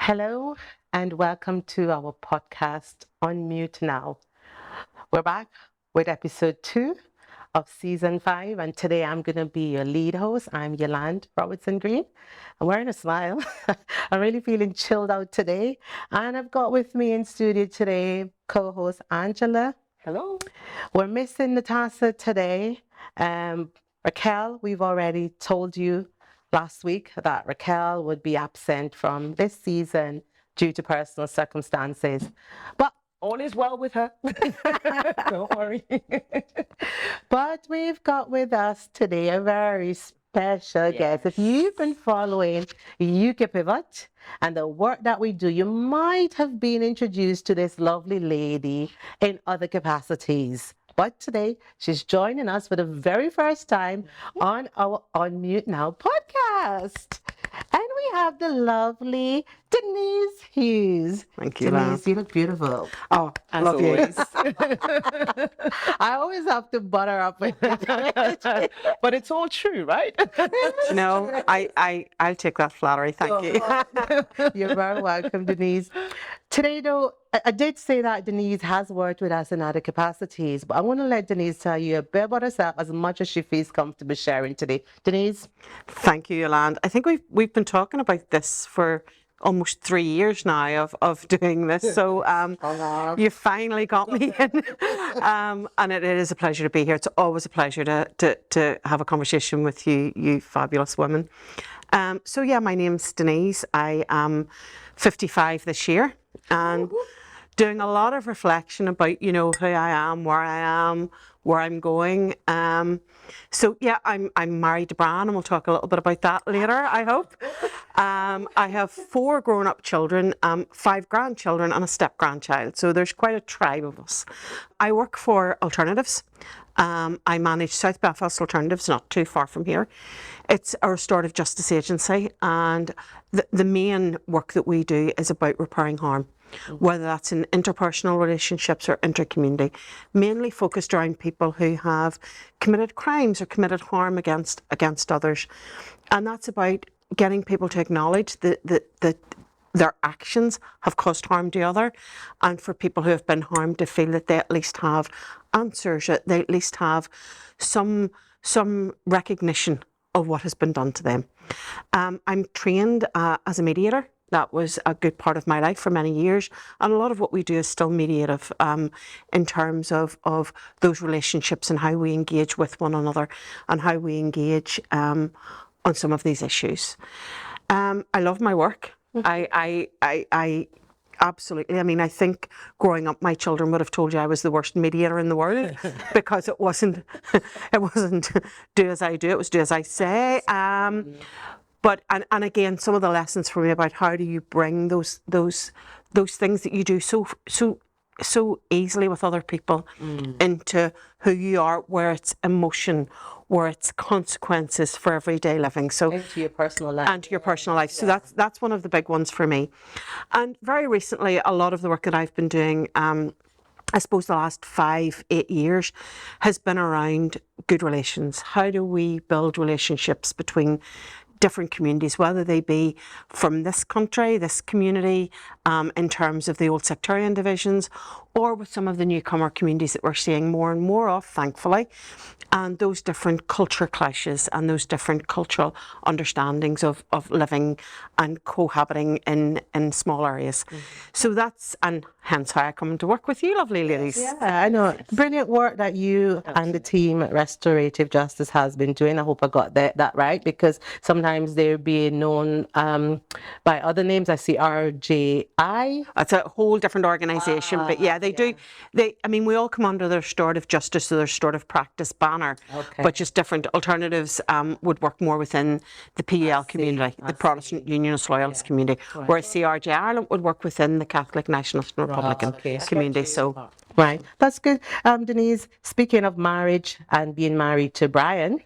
Hello and welcome to our podcast Unmute Now. We're back with episode 2 of season 5, and today I'm going to be your lead host. I'm Yolande Robertson Green. I'm wearing a smile. I'm really feeling chilled out today, and I've got with me in studio today co-host Angela. Hello. We're missing Natasha today. Raquel, we've already told you last week that Raquel would be absent from this season due to personal circumstances. But all is well with her. Don't worry. But we've got with us today a very special guest. If you've been following UKPivot and the work that we do, you might have been introduced to this lovely lady in other capacities. But today, she's joining us for the very first time on our Unmute Now podcast. And we have the lovely Denise Hughes. Thank you, Denise, you look beautiful. Oh, I love always. I always have to butter up with that. But it's all true, right? No, I'll take that flattery. Thank you. You're very welcome, Denise. Today, though, I did say that Denise has worked with us in other capacities, but I want to let Denise tell you a bit about herself as much as she feels comfortable sharing today. Denise? Thank you, Yolande. I think we've been talking about this for almost 3 years now of doing this. So you finally got me in. And it is a pleasure to be here. It's always a pleasure to have a conversation with you fabulous women. So yeah, my name's Denise. I am 55 this year and doing a lot of reflection about, who I am, where I'm going. So yeah, I'm married to Brian, and we'll talk a little bit about that later, I hope. I have 4 grown-up children, 5 grandchildren and a step-grandchild. So there's quite a tribe of us. I work for Alternatives. I manage South Belfast Alternatives, not too far from here. It's a restorative justice agency, and the main work that we do is about repairing harm, whether that's in interpersonal relationships or intercommunity, mainly focused around people who have committed crimes or committed harm against others. And that's about getting people to acknowledge that their actions have caused harm to other, and for people who have been harmed to feel that they at least have answers, that they at least have some recognition of what has been done to them. I'm trained as a mediator. That was a good part of my life for many years, and a lot of what we do is still mediative in terms of those relationships and how we engage with one another and how we engage on some of these issues. I love my work. I absolutely. I mean, I think growing up, my children would have told you I was the worst mediator in the world because it wasn't do as I do, it was do as I say. But and again, some of the lessons for me about how do you bring those things that you do so easily with other people into who you are, where it's emotion, where it's consequences for everyday living. So into your personal life. And to your personal life. So that's one of the big ones for me. And very recently, a lot of the work that I've been doing, I suppose the last 5-8 years, has been around good relations. How do we build relationships between different communities, whether they be from this country, this community, in terms of the old sectarian divisions, or with some of the newcomer communities that we're seeing more and more of, thankfully, and those different culture clashes and those different cultural understandings of living and cohabiting in small areas. So that's, and hence how I come to work with you lovely ladies. Yeah, I know. Brilliant work that you and the team at Restorative Justice has been doing. I hope I got that right, because sometimes they're being known by other names. I see RJI. It's a whole different organisation, but yeah, they do. I mean, we all come under the restorative justice or the restorative practice banner, but just different. Alternatives would work more within the PEL community, the Protestant Unionist Loyalist community, whereas CRJ Ireland would work within the Catholic Nationalist and Republican community. So. Right, that's good. Denise, speaking of marriage and being married to Brian,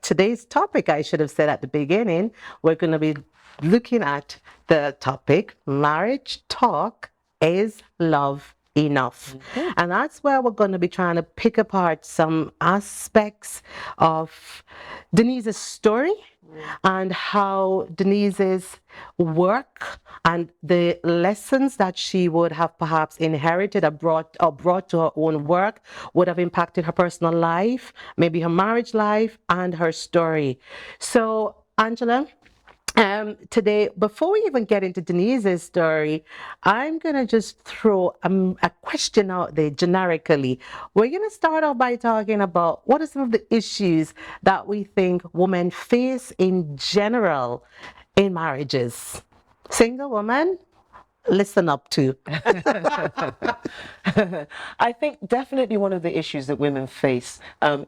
today's topic, I should have said at the beginning, we're going to be looking at the topic, marriage talk, is love enough? And that's where we're going to be trying to pick apart some aspects of Denise's story and how Denise's work and the lessons that she would have perhaps inherited or brought to her own work would have impacted her personal life, maybe her marriage life, and her story. So, Angela, today, before we even get into Denise's story, I'm going to just throw a question out there generically. We're going to start off by talking about what are some of the issues that we think women face in general in marriages. Single woman, listen up to. I think definitely one of the issues that women face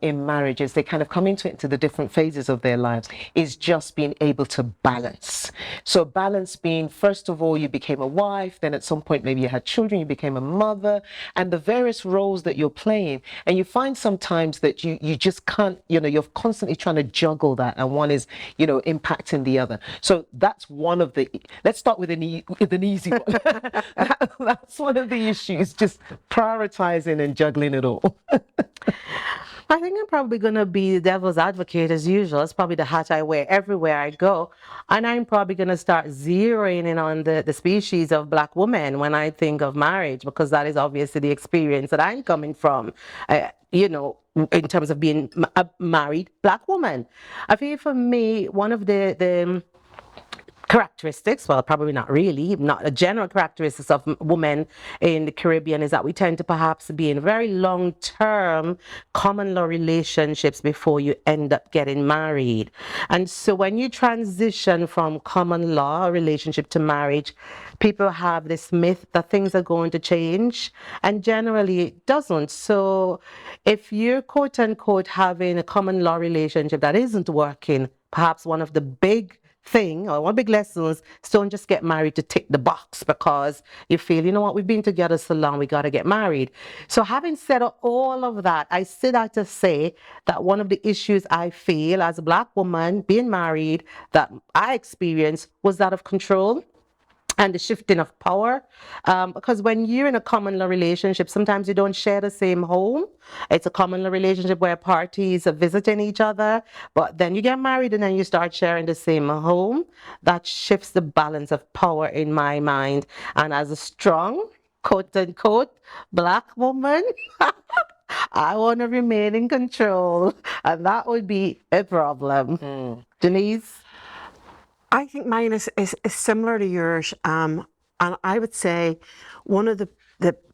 in marriages, they kind of come into the different phases of their lives, is just being able to balance. So balance being, first of all, you became a wife, then at some point maybe you had children, you became a mother, and the various roles that you're playing. And you find sometimes that you just can't, you're constantly trying to juggle that, and one is, impacting the other. So that's one of the, let's start with an easy one. That's one of the issues, just prioritizing and juggling it all. I think I'm probably going to be the devil's advocate as usual. It's probably the hat I wear everywhere I go. And I'm probably going to start zeroing in on the species of Black woman when I think of marriage, because that is obviously the experience that I'm coming from, in terms of being a married Black woman. I think for me, one of the characteristics, well, probably not really, not a general characteristics of women in the Caribbean, is that we tend to perhaps be in very long-term common law relationships before you end up getting married. And so when you transition from common law relationship to marriage, people have this myth that things are going to change, and generally it doesn't. So if you're quote unquote having a common law relationship that isn't working, perhaps one of the big one big lesson is don't just get married to tick the box because you feel, you know what, we've been together so long, we got to get married. So having said all of that, I say that to say that one of the issues I feel as a Black woman being married that I experienced was that of control and the shifting of power, because when you're in a common law relationship, sometimes you don't share the same home. It's a common law relationship where parties are visiting each other, but then you get married and then you start sharing the same home. That shifts the balance of power in my mind. And as a strong, quote unquote, Black woman, I want to remain in control, and that would be a problem. Denise? I think mine is similar to yours. And I would say one of the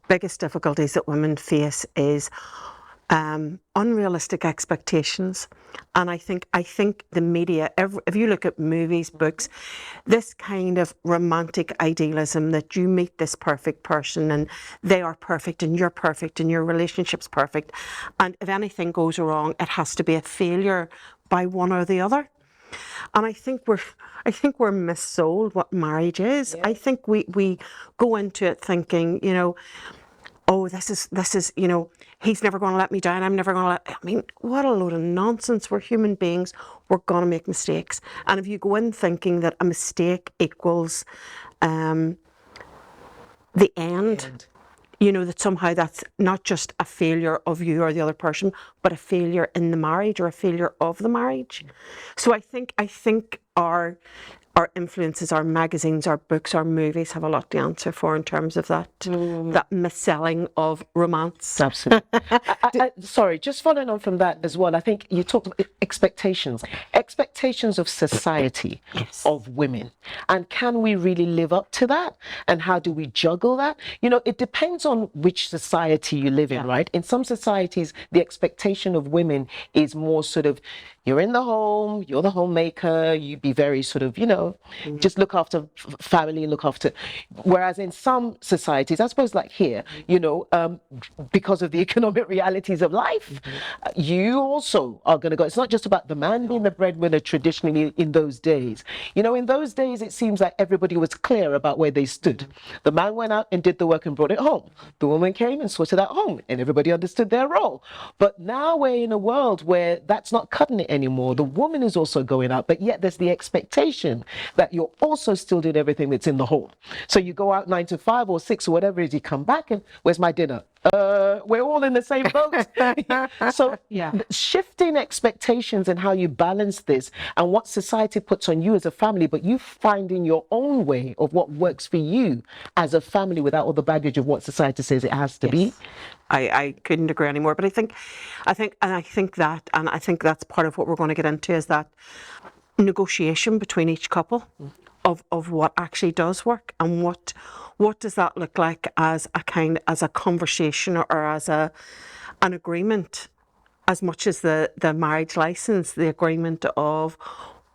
biggest difficulties that women face is unrealistic expectations. And I think the media, if you look at movies, books, this kind of romantic idealism that you meet this perfect person and they are perfect and you're perfect and your relationship's perfect. And if anything goes wrong, it has to be a failure by one or the other. And I think we're missold what marriage is. Yeah. I think we go into it thinking, oh, this is, he's never going to let me down. I'm never going to I mean, what a load of nonsense. We're human beings. We're going to make mistakes. And if you go in thinking that a mistake equals the end. That somehow that's not just a failure of you or the other person, but a failure in the marriage or a failure of the marriage. So I think our influences, our magazines, our books, our movies have a lot to answer for in terms of that mis-selling of romance. Absolutely. Sorry, just following on from that as well, I think you talked about expectations of society, yes, of women. And can we really live up to that? And how do we juggle that? It depends on which society you live in, right? In some societies, the expectation of women is more sort of, you're in the home, you're the homemaker, you be very sort of, just look after family, look after. Whereas in some societies, I suppose like here, because of the economic realities of life, you also are going to go. It's not just about the man being the breadwinner traditionally in those days. In those days, it seems like everybody was clear about where they stood. The man went out and did the work and brought it home. The woman came and sorted out home, and everybody understood their role. But now we're in a world where that's not cutting it anymore. The woman is also going out, but yet there's the expectation that you're also still doing everything that's in the home. So you go out 9 to 5 or 6 or whatever it is, you come back and where's my dinner? we're all in the same boat. So shifting expectations and how you balance this and what society puts on you as a family, but you finding your own way of what works for you as a family without all the baggage of what society says it has to be. I couldn't agree anymore. But I think that's part of what we're going to get into is that negotiation between each couple of what actually does work and what does that look like as a conversation or as an agreement, as much as the marriage license, the agreement of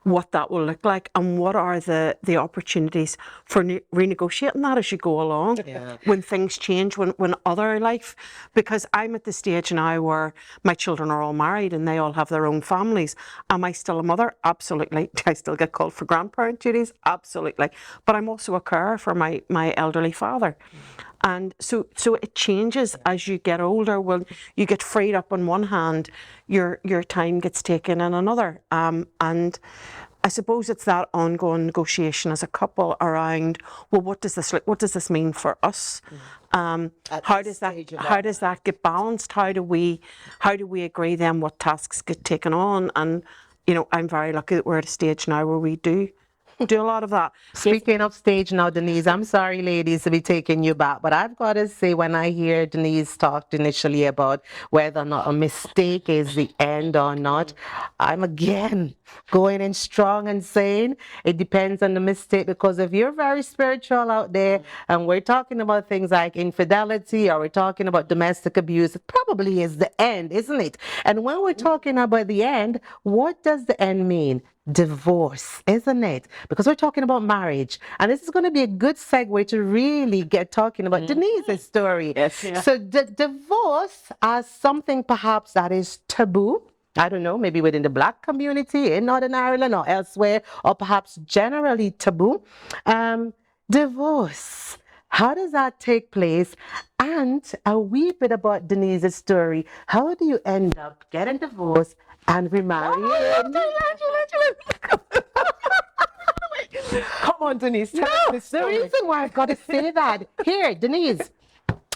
what that will look like and what are the opportunities for renegotiating that as you go along when things change, when other life, because I'm at the stage now where my children are all married and they all have their own families. Am I still a mother? Absolutely. Do I still get called for grandparent duties? Absolutely. But I'm also a carer for my elderly father. And so it changes as you get older. Well, you get freed up on one hand, your time gets taken in another. And I suppose it's that ongoing negotiation as a couple around, well, what does this mean for us? How does that get balanced? How do we agree then what tasks get taken on? And I'm very lucky that we're at a stage now where we do a lot of that. Speaking of stage now, Denise, I'm sorry, ladies, to be taking you back, but I've got to say, when I hear Denise talked initially about whether or not a mistake is the end or not, I'm again going in strong and saying it depends on the mistake, because if you're very spiritual out there and we're talking about things like infidelity or we're talking about domestic abuse, it probably is the end, isn't it? And when we're talking about the end, what does the end mean? Divorce, isn't it? Because we're talking about marriage, and this is going to be a good segue to really get talking about Denise's story. So divorce as something perhaps that is taboo, I don't know, maybe within the Black community in Northern Ireland or elsewhere, or perhaps generally taboo. Divorce, how does that take place? And a wee bit about Denise's story. How do you end up getting divorced and remarrying? Come on, Denise, tell us this story. The reason why I've got to say that, here, Denise,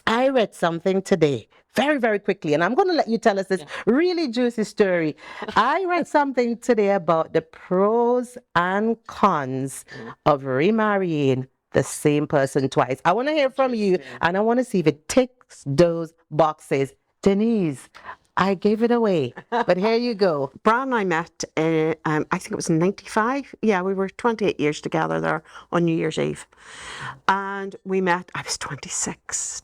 I read something today, very, very quickly, and I'm going to let you tell us this really juicy story. I read something today about the pros and cons of remarrying the same person twice. I want to hear from you, and I want to see if it ticks those boxes. Denise, I gave it away, but here you go. Brad and I met, I think it was in 95. Yeah, we were 28 years together there on New Year's Eve. And we met, I was 26.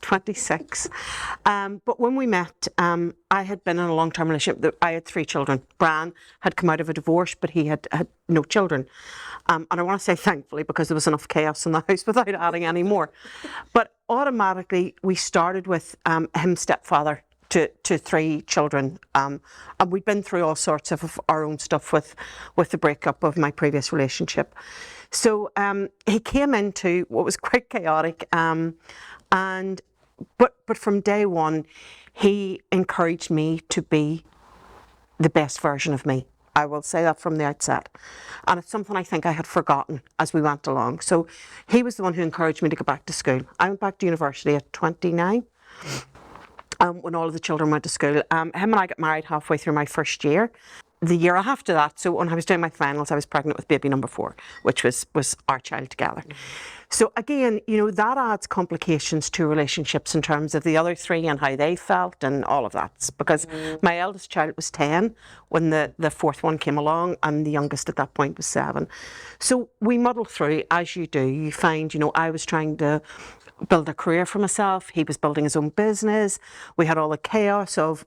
But when we met, I had been in a long-term relationship. I had 3 children. Bran had come out of a divorce, but he had no children. And I want to say thankfully, because there was enough chaos in the house without adding any more. But automatically, we started with him stepfather to 3 children, and we'd been through all sorts of our own stuff with the breakup of my previous relationship. So he came into what was quite chaotic, but from day one, he encouraged me to be the best version of me. I will say that from the outset. And it's something I think I had forgotten as we went along. So he was the one who encouraged me to go back to school. I went back to university at 29. When all of the children went to school. Him and I got married halfway through my first year. The year after that, so when I was doing my finals, I was pregnant with baby number 4, which was our child together. So again, that adds complications to relationships in terms of the other 3 and how they felt and all of that. Because my eldest child was 10 when the 4th one came along, and the youngest at that point was 7. So we muddled through, as you do. You find, I was trying to build a career for myself. He was building his own business. We had all the chaos of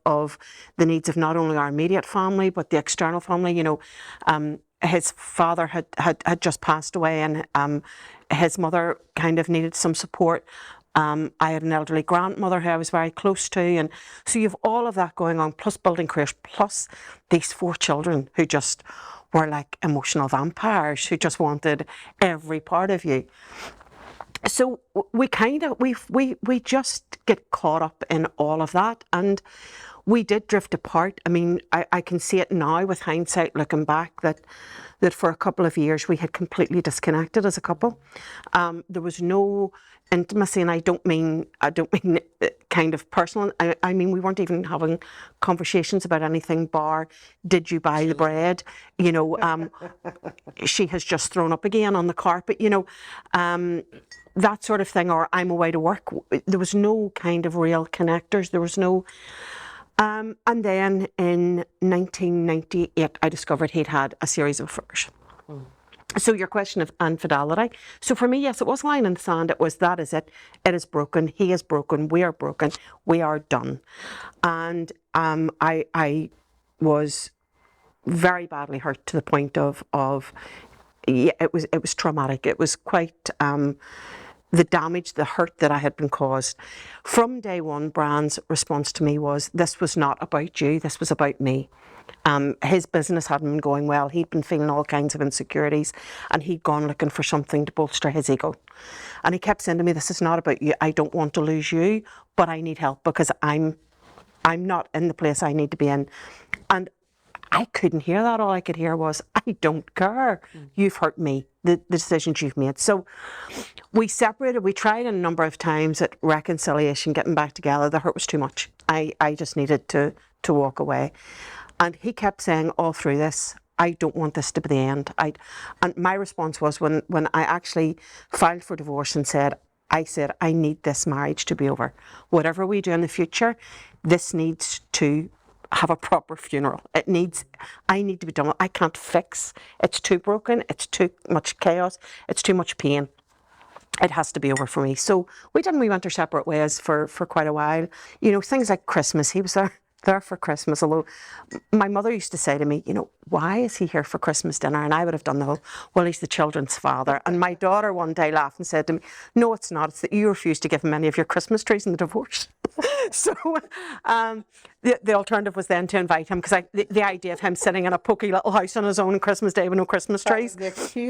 the needs of not only our immediate family, but the external family. His father had just passed away, and his mother kind of needed some support. I had an elderly grandmother who I was very close to, and so you have all of that going on, plus building careers, plus these 4 children who just were like emotional vampires, who just wanted every part of you. So we just get caught up in all of that, and we did drift apart. I mean, I can see it now with hindsight, looking back, that for a couple of years we had completely disconnected as a couple. There was no intimacy, and I don't mean kind of personal. I mean, we weren't even having conversations about anything bar, did you buy the bread? You know, she has just thrown up again on the carpet, you know, that sort of thing, or I'm away to work. There was no kind of real connectors. There was no... and then in 1998, I discovered he'd had a series of affairs. So your question of infidelity. So for me, yes, it was a line in the sand. It was, that is it. It is broken. He is broken. We are broken. We are done. And I was very badly hurt, to the point of yeah, it was traumatic. It was quite the damage, the hurt that I had been caused. From day one, Brian's response to me was, this was not about you, this was about me. His business hadn't been going well. He'd been feeling all kinds of insecurities, and he'd gone looking for something to bolster his ego. And he kept saying to me, this is not about you. I don't want to lose you, but I need help because I'm not in the place I need to be in. And I couldn't hear that. All I could hear was, I don't care. You've hurt me, the decisions you've made. So we separated. We tried a number of times at reconciliation, getting back together. The hurt was too much. I just needed to walk away. And he kept saying all through this, I don't want this to be the end. And my response was, when I actually filed for divorce and I said, I need this marriage to be over. Whatever we do in the future, this needs to have a proper funeral. I need to be done. I can't fix. It's too broken. It's too much chaos. It's too much pain. It has to be over for me. So we went our separate ways for quite a while. You know, things like Christmas, he was there for Christmas, although my mother used to say to me, you know, why is he here for Christmas dinner? And I would have done the whole, well, he's the children's father. And my daughter one day laughed and said to me, no, it's not. It's that you refused to give him any of your Christmas trees in the divorce. So the alternative was then to invite him, because the idea of him sitting in a pokey little house on his own on Christmas Day with no Christmas trees.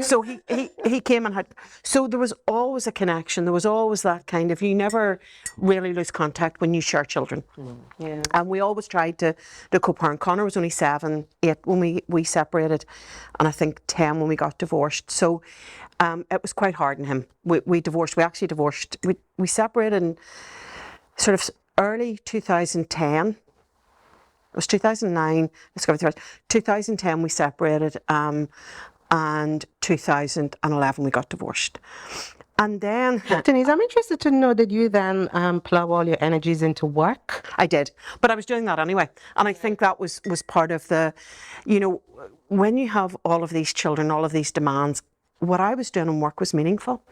So he came and had, so there was always a connection. There was always that kind of, you never really lose contact when you share children. Yeah. And we always tried to co-parent. Connor was only 7, 8 when we separated, and I think 10 when we got divorced. So it was quite hard on him. We divorced. We actually divorced. We separated in sort of early 2010. It was 2009. 2010 we separated, and 2011 we got divorced. And then... Denise, I'm interested to know, did you then plough all your energies into work? I did, but I was doing that anyway. And I think that was part of the, you know, when you have all of these children, all of these demands, what I was doing in work was meaningful.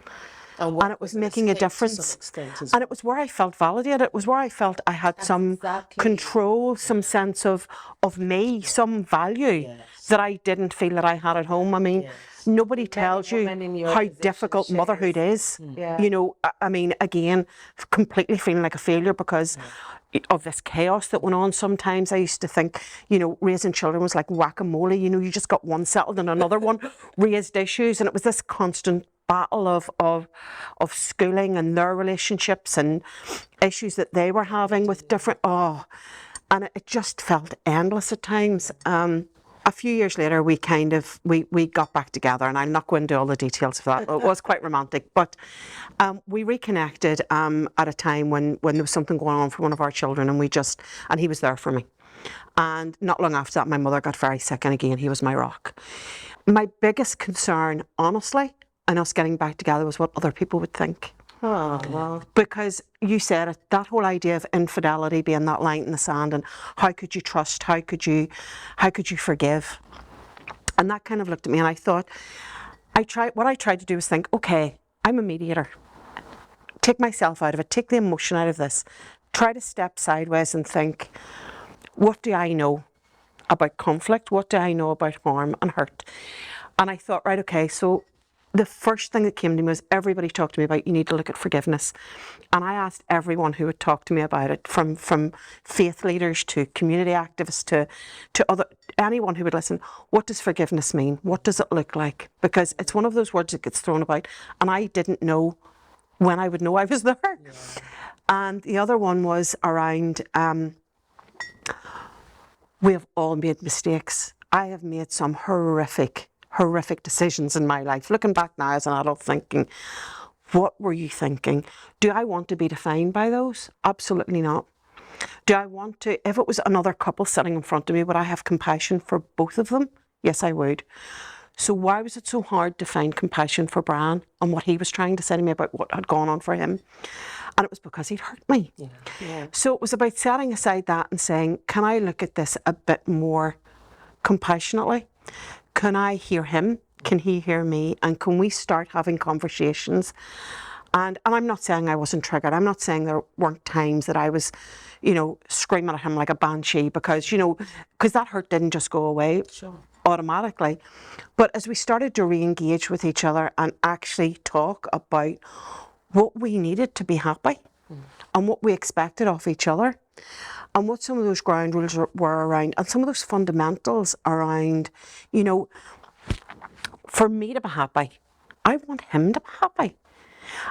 And it was making a difference. And it was where I felt validated. It was where I felt I had some control, some sense of me, some value that I didn't feel that I had at home. I mean, nobody tells you how difficult motherhood is. You know, I mean, again, completely feeling like a failure because of this chaos that went on. Sometimes I used to think, you know, raising children was like whack-a-mole. You know, you just got one settled and another one raised issues, and it was this constant battle of schooling and their relationships and issues that they were having with different, and it just felt endless at times. A few years later, we got back together, and I'm not going into all the details of that. It was quite romantic, but we reconnected at a time when there was something going on for one of our children, and he was there for me. And not long after that, my mother got very sick, and again, he was my rock. My biggest concern, honestly, and us getting back together, was what other people would think. Oh, well. Because you said it, that whole idea of infidelity being that line in the sand, and how could you trust, how could you forgive? And that kind of looked at me, and I thought, what I tried to do was think, okay, I'm a mediator. Take myself out of it, take the emotion out of this, try to step sideways and think, what do I know about conflict? What do I know about harm and hurt? And I thought, right, okay, so the first thing that came to me was, everybody talked to me about, you need to look at forgiveness. And I asked everyone who would talk to me about it, from faith leaders to community activists to anyone who would listen, what does forgiveness mean? What does it look like? Because it's one of those words that gets thrown about, and I didn't know when I would know I was there. Yeah. And the other one was around We have all made mistakes. I have made some horrific decisions in my life. Looking back now as an adult thinking, what were you thinking? Do I want to be defined by those? Absolutely not. Do I want to, if it was another couple sitting in front of me, would I have compassion for both of them? Yes, I would. So why was it so hard to find compassion for Brian and what he was trying to say to me about what had gone on for him? And it was because he'd hurt me. So it was about setting aside that and saying, can I look at this a bit more compassionately? Can I hear him? Can he hear me? And can we start having conversations? And I'm not saying I wasn't triggered. I'm not saying there weren't times that I was, screaming at him like a banshee because that hurt didn't just go away automatically. But as we started to re-engage with each other and actually talk about what we needed to be happy and what we expected of each other and what some of those ground rules were around and some of those fundamentals around, for me to be happy, I want him to be happy.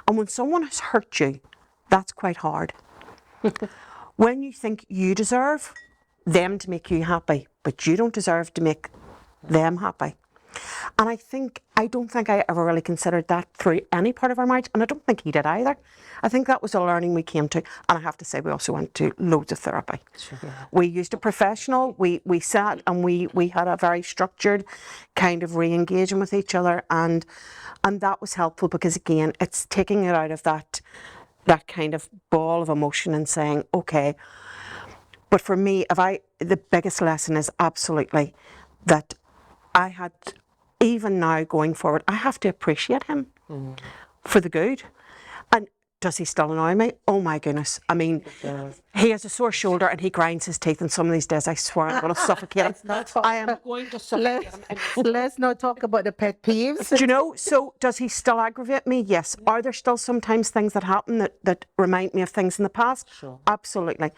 And when someone has hurt you, that's quite hard. When you think you deserve them to make you happy, but you don't deserve to make them happy. And I don't think I ever really considered that through any part of our marriage, and I don't think he did either. I think that was a learning we came to, and I have to say we also went to loads of therapy. We used a professional, we sat and we had a very structured kind of re-engaging with each other, and that was helpful because again, it's taking it out of that kind of ball of emotion and saying, okay, but for me, the biggest lesson is absolutely that I had, even now going forward, I have to appreciate him for the good. And does he still annoy me? Oh my goodness. I mean, he has a sore shoulder and he grinds his teeth, and some of these days I swear I'm going to suffocate him. I am going to suffocate him. Let's not talk about the pet peeves. Do you know, so does he still aggravate me? Yes. Are there still sometimes things that happen that remind me of things in the past? Sure. Absolutely.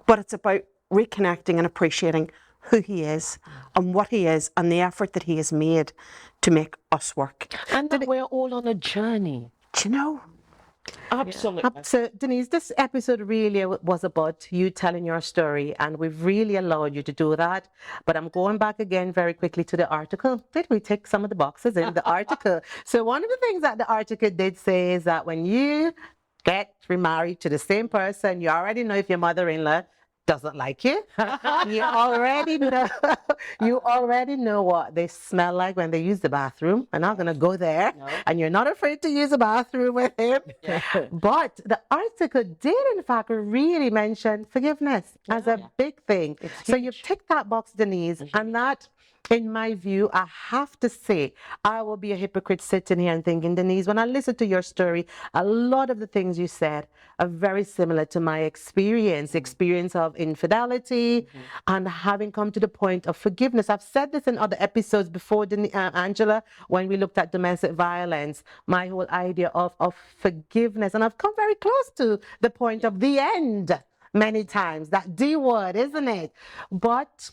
But it's about reconnecting and appreciating who he is and what he is and the effort that he has made to make us work. And that we're all on a journey. Do you know? Absolutely. So, Denise, this episode really was about you telling your story, and we've really allowed you to do that. But I'm going back again very quickly to the article. Did we tick some of the boxes in the article? So one of the things that the article did say is that when you get remarried to the same person, you already know if your mother-in-law doesn't like you. You already know what they smell like when they use the bathroom. I'm not going to go there. No. And you're not afraid to use the bathroom with him. Yeah. But the article did, in fact, really mention forgiveness as a big thing. So you've ticked that box, Denise, and that, in my view, I have to say, I will be a hypocrite sitting here and thinking, Denise, when I listen to your story, a lot of the things you said are very similar to my experience of infidelity and having come to the point of forgiveness. I've said this in other episodes before, Angela, when we looked at domestic violence, my whole idea of forgiveness. And I've come very close to the point of the end many times, that D word, isn't it? But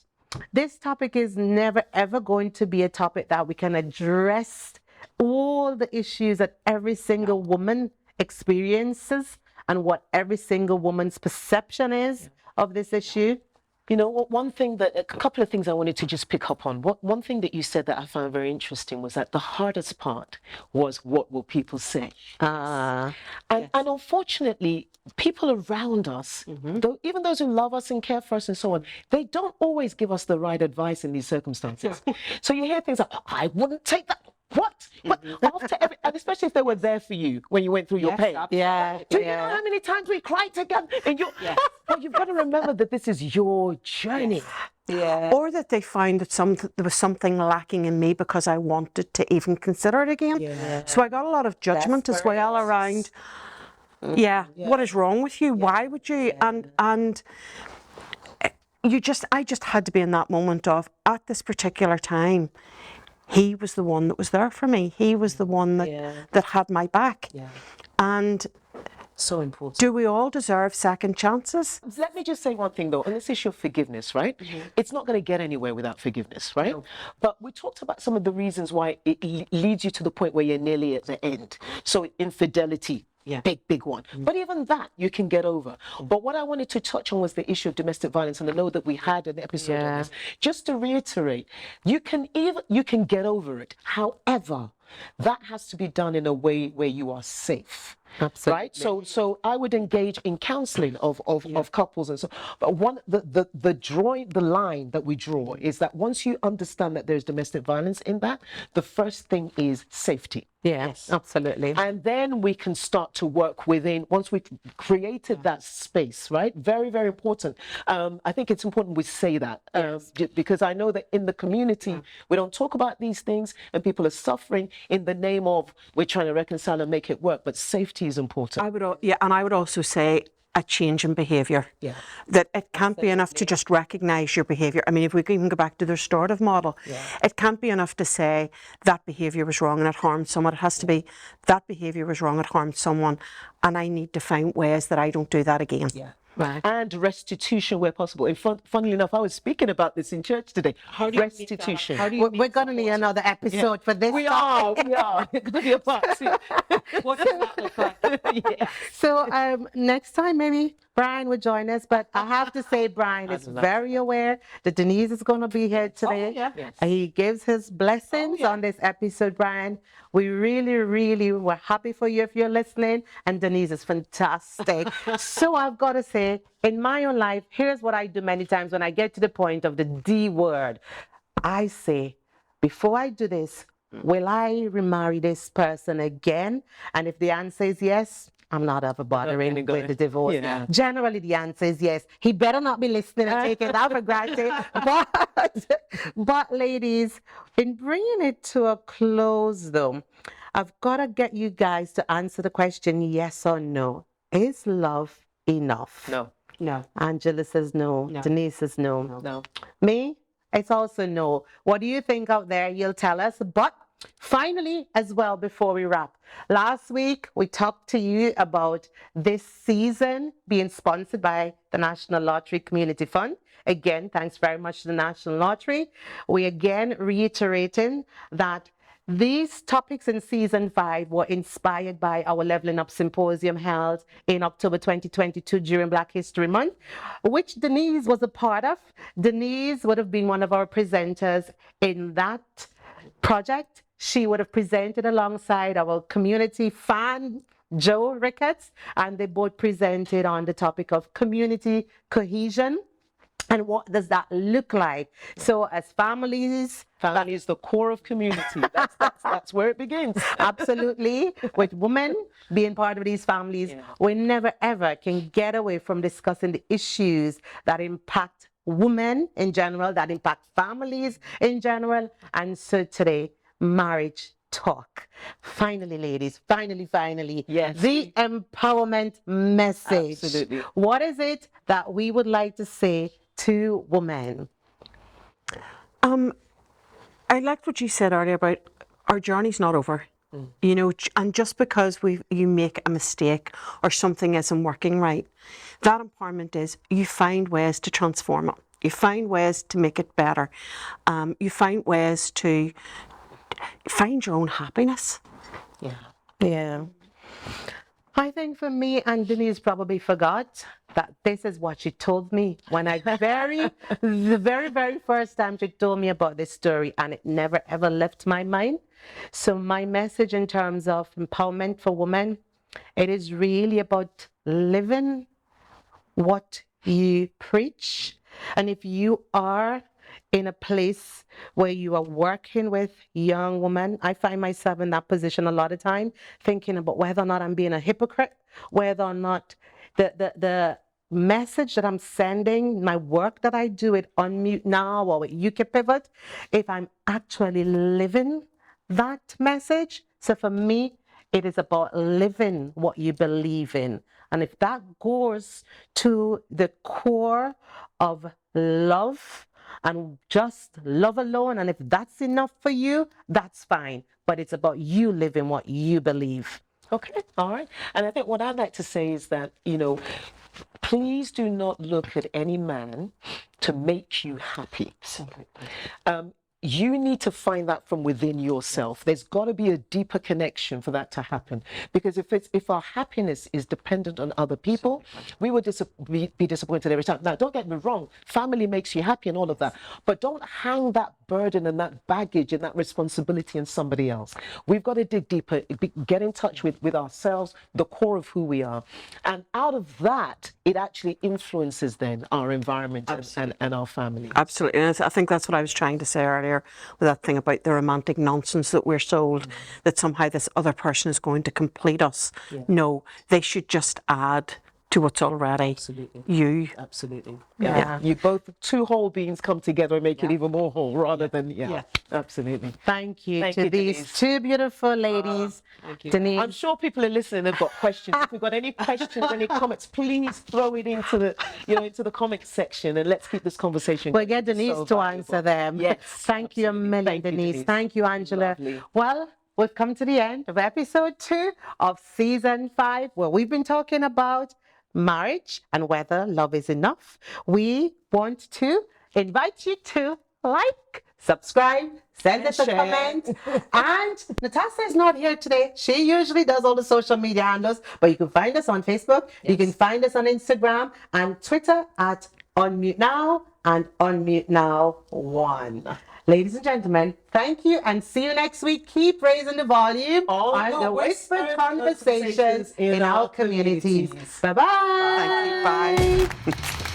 this topic is never, ever going to be a topic that we can address all the issues that every single woman experiences and what every single woman's perception is of this issue. You know, a couple of things I wanted to just pick up on. One thing that you said that I found very interesting was that the hardest part was, what will people say? And unfortunately, people around us, even those who love us and care for us and so on, they don't always give us the right advice in these circumstances. So you hear things like, I wouldn't take that. What? After and especially if they were there for you when you went through your pain. Do you know how many times we cried together? And but you've got to remember that this is your journey. Or that they found that there was something lacking in me because I wanted to even consider it again. So I got a lot of judgment as well around, what is wrong with you? Why would you? And I just had to be in that moment of, at this particular time, he was the one that was there for me. He was the one that had my back. And so important. Do we all deserve second chances? Let me just say one thing though, on this issue of forgiveness, right? It's not going to get anywhere without forgiveness, right? No. But we talked about some of the reasons why it leads you to the point where you're nearly at the end. So infidelity, Yeah. big one. But even that you can get over. But what I wanted to touch on was the issue of domestic violence, and I know that we had an episode on this. Just to reiterate, you can get over it. However, that has to be done in a way where you are safe. Absolutely. Right. So I would engage in counseling of couples and so. But the line that we draw is that once you understand that there's domestic violence in that, the first thing is safety. Yes, absolutely. And then we can start to work within, once we've created that space, right? Very, very important. I think it's important we say that because I know that in the community, we don't talk about these things and people are suffering in the name of we're trying to reconcile and make it work, but safety is important. And I would also say a change in behaviour. Yeah. That it can't be enough to just recognise your behaviour. I mean, if we can even go back to the restorative model, it can't be enough to say that behaviour was wrong and it harmed someone. It has to be that behaviour was wrong, it harmed someone, and I need to find ways that I don't do that again. Yeah. Right. And restitution where possible. And funnily enough, I was speaking about this in church today. Restitution. We're going to need another episode for this. We are. It's going to be a part two. What does that look like? So next time maybe Brian will join us, but I have to say Brian is very aware that Denise is going to be here today. Yes. He gives his blessings on this episode, Brian. We really were happy for you if you're listening, and Denise is fantastic. So I've got to say, in my own life, here's what I do many times when I get to the point of the D word. I say, before I do this, will I remarry this person again? And if the answer is yes, I'm not ever bothering with the divorce. Yeah. Generally, the answer is yes. He better not be listening and taking that for granted. But ladies, in bringing it to a close, though, I've got to get you guys to answer the question, yes or no. Is love enough? No. Angela says no. Denise says no. No. Me? It's also no. What do you think out there? You'll tell us. But finally, as well, before we wrap, last week we talked to you about this season being sponsored by the National Lottery Community Fund. Again, thanks very much to the National Lottery. We again reiterating that these topics in season 5 were inspired by our Leveling Up Symposium held in October 2022 during Black History Month, which Denise was a part of. Denise would have been one of our presenters in that project. She would have presented alongside our community fan, Joe Ricketts, and they both presented on the topic of community cohesion. And what does that look like? So as families... Family is the core of community. That's where it begins. Absolutely. With women being part of these families, we never ever can get away from discussing the issues that impact women in general, that impact families in general. And so today, marriage talk. Finally, ladies, finally, yes, the empowerment message. Absolutely. What is it that we would like to say to women? I liked what you said earlier about our journey's not over. You know, and just because you make a mistake or something isn't working right, that empowerment is you find ways to transform it. You find ways to make it better. You find ways to find your own happiness. Yeah. I think for me, and Denise probably forgot that this is what she told me when the very first time she told me about this story, and it never ever left my mind. So my message in terms of empowerment for women, it is really about living what you preach. And if you are in a place where you are working with young women, I find myself in that position a lot of time, thinking about whether or not I'm being a hypocrite, whether or not the message that I'm sending, my work that I do it Unmute Now or with UKPivot, if I'm actually living that message. So for me, it is about living what you believe in. And if that goes to the core of love, and just love alone, and if that's enough for you, that's fine. But it's about you living what you believe. Okay, all right. And I think what I'd like to say is that, you know, please do not look at any man to make you happy. you need to find that from within yourself. There's got to be a deeper connection for that to happen. Because if our happiness is dependent on other people, we would be disappointed every time. Now, don't get me wrong, family makes you happy and all of that, but don't hang that burden and that baggage and that responsibility on somebody else. We've got to dig deeper, get in touch with ourselves, the core of who we are. And out of that, it actually influences then our environment and our family. Absolutely. And I think that's what I was trying to say earlier with that thing about the romantic nonsense that we're sold, that somehow this other person is going to complete us. No, they should just add to what's already you. Absolutely. Yeah. You both, two whole beings come together and make it even more whole rather than, absolutely. Thank you Thank to you, these Denise. two beautiful ladies. Thank you. Denise. I'm sure people are listening have got questions. If you've got any questions, any comments, please throw it into the comment section and let's keep this conversation We'll going. get Denise So to valuable. answer them. Yes. Thank you a absolutely. million, Thank you, Denise. Thank you, Angela. Lovely. Well, we've come to the end of episode 2 of season 5, where we've been talking about marriage and whether love is enough. We want to invite you to like, subscribe, send us a share. comment. And Natasha is not here today. She usually does all the social media handles, but you can find us on Facebook. You can find us on Instagram and Twitter at Unmute Now and Unmute Now 1. Ladies and gentlemen, thank you and see you next week. Keep raising the volume on the whispered conversations in our communities. Bye-bye. Thank you. Bye.